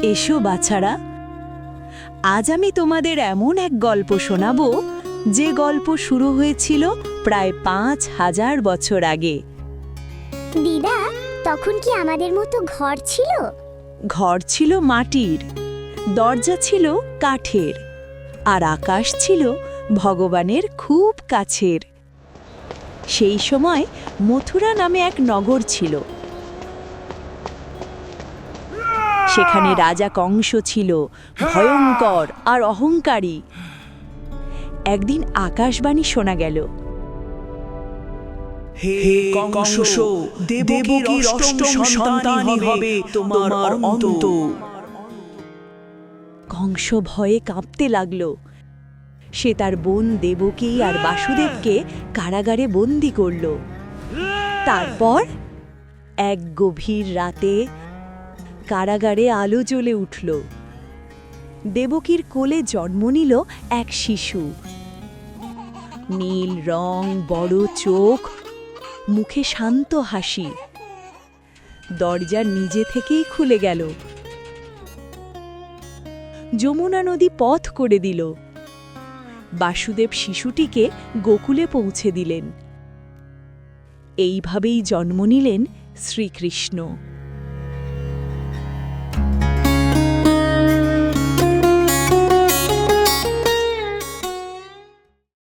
এসো বাছারা, আজ আমি তোমাদের এমন এক গল্প শোনাবো যে গল্প শুরু হয়েছিল প্রায় ৫,০০০ বছর আগে। দিদা, তখন কি আমাদের মতো ঘর ছিল? ঘর ছিল মাটির, দরজা ছিল কাঠের, আর আকাশ ছিল ভগবানের খুব কাছের। সেই সময় মথুরা নামে এক নগর ছিল। সেখানে রাজা কংস ছিল, ভয়ঙ্কর আর অহংকারী। একদিন আকাশবাণী শোনা গেল, হে কংস, দেবকীর অষ্টম সন্তানই হবে তোমার অন্ত। কংস ভয়ে কাঁপতে লাগল। সে তার বোন দেবকী আর বাসুদেবকে কারাগারে বন্দি করল। তারপর এক গভীর রাতে কারাগারে আলো জ্বলে উঠল। দেবকীর কোলে জন্ম নিল এক শিশু। নীল রং, বড় চোখ, মুখে শান্ত হাসি। দরজা নিজে থেকেই খুলে গেল। যমুনা নদী পথ করে দিল। বাসুদেব শিশুটিকে গোকুলে পৌঁছে দিলেন। এইভাবেই জন্ম নিলেন শ্রীকৃষ্ণ।